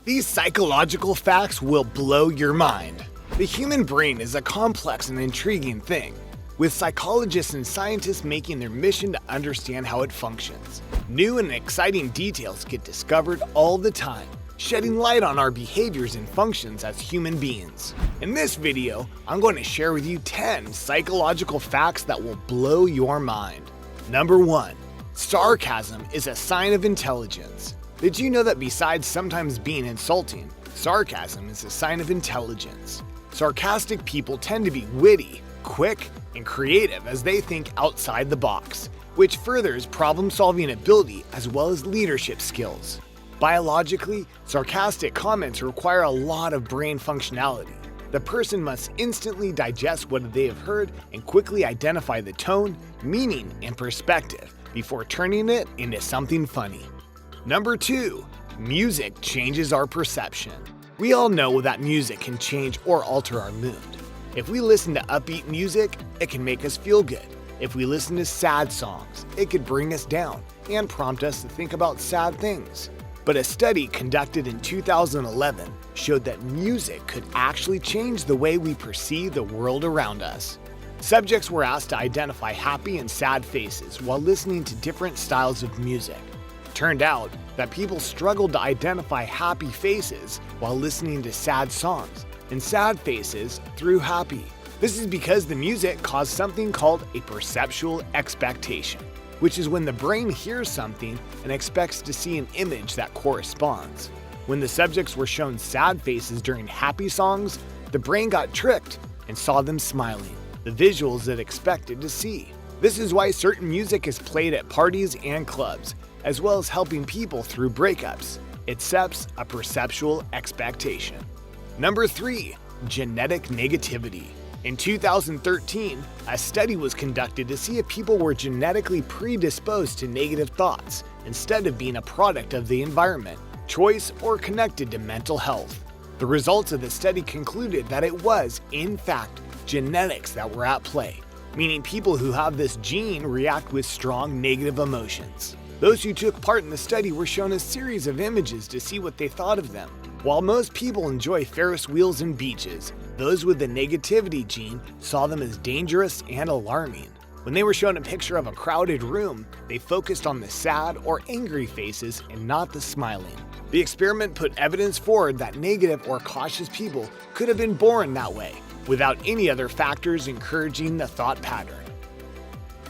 These psychological facts will blow your mind. The human brain is a complex and intriguing thing, with psychologists and scientists making their mission to understand how it functions. New and exciting details get discovered all the time, shedding light on our behaviors and functions as human beings. In this video, I'm going to share with you 10 psychological facts that will blow your mind. Number 1. Sarcasm is a sign of intelligence. Did you know that besides sometimes being insulting, sarcasm is a sign of intelligence? Sarcastic people tend to be witty, quick, and creative as they think outside the box, which furthers problem-solving ability as well as leadership skills. Biologically, sarcastic comments require a lot of brain functionality. The person must instantly digest what they have heard and quickly identify the tone, meaning, and perspective before turning it into something funny. Number 2. Music changes our perception. We all know that music can change or alter our mood. If we listen to upbeat music, it can make us feel good. If we listen to sad songs, it could bring us down and prompt us to think about sad things. But a study conducted in 2011 showed that music could actually change the way we perceive the world around us. Subjects were asked to identify happy and sad faces while listening to different styles of music. Turned out that people struggled to identify happy faces while listening to sad songs, and sad faces through happy. This is because the music caused something called a perceptual expectation, which is when the brain hears something and expects to see an image that corresponds. When the subjects were shown sad faces during happy songs, the brain got tricked and saw them smiling, the visuals it expected to see. This is why certain music is played at parties and clubs, as well as helping people through breakups. It sets a perceptual expectation. Number 3. Genetic negativity. In 2013, a study was conducted to see if people were genetically predisposed to negative thoughts instead of being a product of the environment, choice, or connected to mental health. The results of the study concluded that it was, in fact, genetics that were at play, meaning people who have this gene react with strong negative emotions. Those who took part in the study were shown a series of images to see what they thought of them. While most people enjoy Ferris wheels and beaches, those with the negativity gene saw them as dangerous and alarming. When they were shown a picture of a crowded room, they focused on the sad or angry faces and not the smiling. The experiment put evidence forward that negative or cautious people could have been born that way, without any other factors encouraging the thought pattern.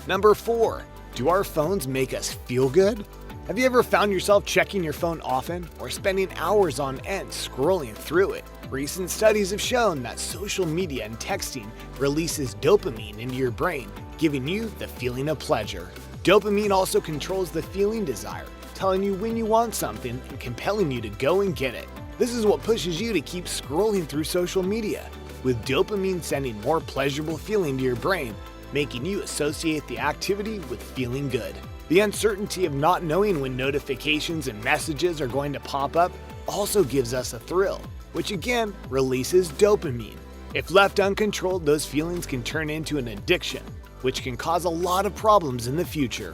Number 4. Do our phones make us feel good? Have you ever found yourself checking your phone often or spending hours on end scrolling through it? Recent studies have shown that social media and texting releases dopamine into your brain, giving you the feeling of pleasure. Dopamine also controls the feeling desire, telling you when you want something and compelling you to go and get it. This is what pushes you to keep scrolling through social media, with dopamine sending more pleasurable feeling to your brain, making you associate the activity with feeling good. The uncertainty of not knowing when notifications and messages are going to pop up also gives us a thrill, which again releases dopamine. If left uncontrolled, those feelings can turn into an addiction, which can cause a lot of problems in the future.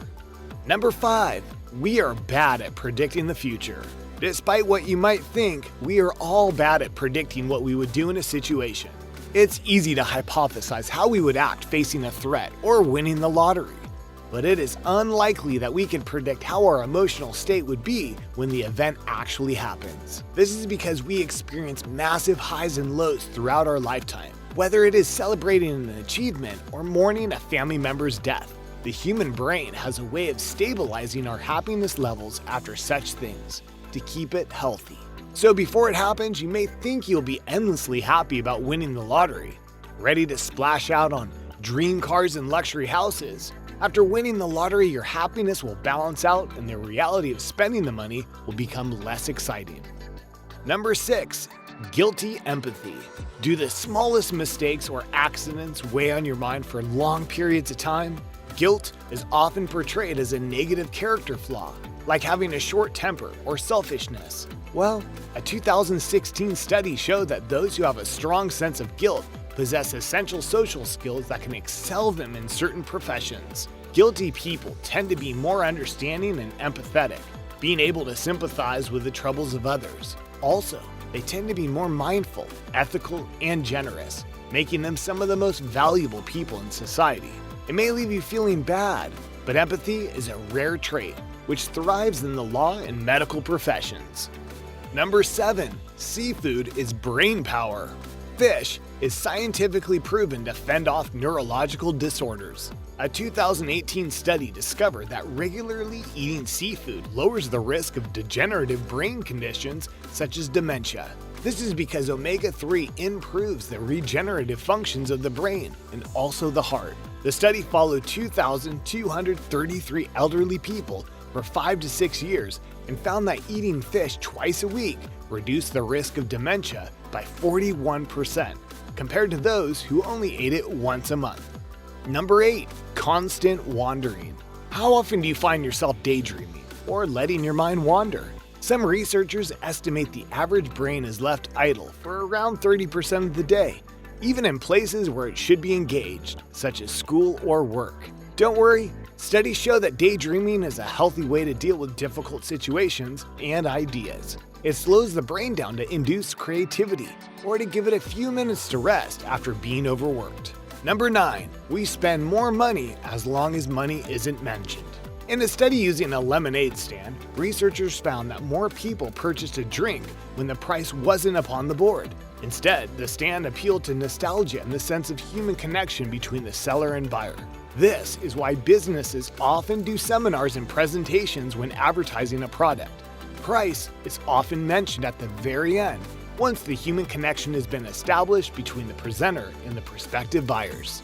Number 5. We are bad at predicting the future. Despite what you might think, we are all bad at predicting what we would do in a situation. It's easy to hypothesize how we would act facing a threat or winning the lottery. But it is unlikely that we can predict how our emotional state would be when the event actually happens. This is because we experience massive highs and lows throughout our lifetime. Whether it is celebrating an achievement or mourning a family member's death, the human brain has a way of stabilizing our happiness levels after such things to keep it healthy. So before it happens, you may think you'll be endlessly happy about winning the lottery, ready to splash out on dream cars and luxury houses. After winning the lottery, your happiness will balance out and the reality of spending the money will become less exciting. Number 6. Guilty empathy. Do the smallest mistakes or accidents weigh on your mind for long periods of time? Guilt is often portrayed as a negative character flaw, like having a short temper or selfishness. Well, a 2016 study showed that those who have a strong sense of guilt possess essential social skills that can excel them in certain professions. Guilty people tend to be more understanding and empathetic, being able to sympathize with the troubles of others. Also, they tend to be more mindful, ethical, and generous, making them some of the most valuable people in society. It may leave you feeling bad, but empathy is a rare trait which thrives in the law and medical professions. Number 7. Seafood is brain power. Fish is scientifically proven to fend off neurological disorders. A 2018 study discovered that regularly eating seafood lowers the risk of degenerative brain conditions such as dementia. This is because omega-3 improves the regenerative functions of the brain and also the heart. The study followed 2,233 elderly people for 5 to 6 years and found that eating fish twice a week reduced the risk of dementia by 41%, compared to those who only ate it once a month. Number 8. Constant wandering. How often do you find yourself daydreaming or letting your mind wander? Some researchers estimate the average brain is left idle for around 30% of the day, even in places where it should be engaged, such as school or work. Don't worry, studies show that daydreaming is a healthy way to deal with difficult situations and ideas. It slows the brain down to induce creativity or to give it a few minutes to rest after being overworked. Number 9. We spend more money as long as money isn't mentioned. In a study using a lemonade stand, researchers found that more people purchased a drink when the price wasn't upon the board. Instead, the stand appealed to nostalgia and the sense of human connection between the seller and buyer. This is why businesses often do seminars and presentations when advertising a product. Price is often mentioned at the very end, once the human connection has been established between the presenter and the prospective buyers.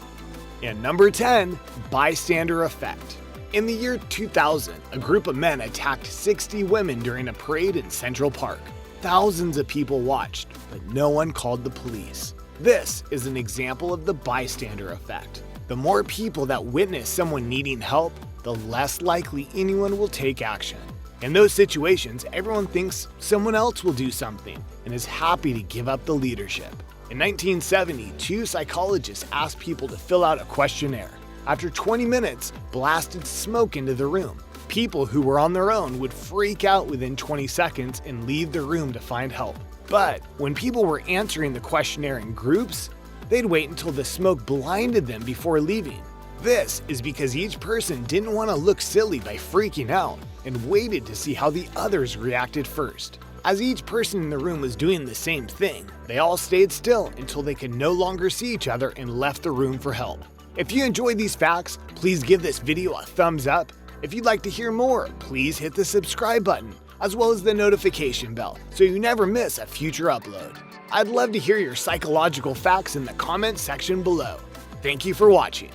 And number 10, bystander effect. In the year 2000, a group of men attacked 60 women during a parade in Central Park. Thousands of people watched, but no one called the police. This is an example of the bystander effect. The more people that witness someone needing help, the less likely anyone will take action. In those situations, everyone thinks someone else will do something and is happy to give up the leadership. In 1970, 2 psychologists asked people to fill out a questionnaire. After 20 minutes, blasted smoke into the room. People who were on their own would freak out within 20 seconds and leave the room to find help. But when people were answering the questionnaire in groups, they'd wait until the smoke blinded them before leaving. This is because each person didn't want to look silly by freaking out and waited to see how the others reacted first. As each person in the room was doing the same thing, they all stayed still until they could no longer see each other and left the room for help. If you enjoyed these facts, please give this video a thumbs up. If you'd like to hear more, please hit the subscribe button, as well as the notification bell, so you never miss a future upload. I'd love to hear your psychological facts in the comments section below. Thank you for watching.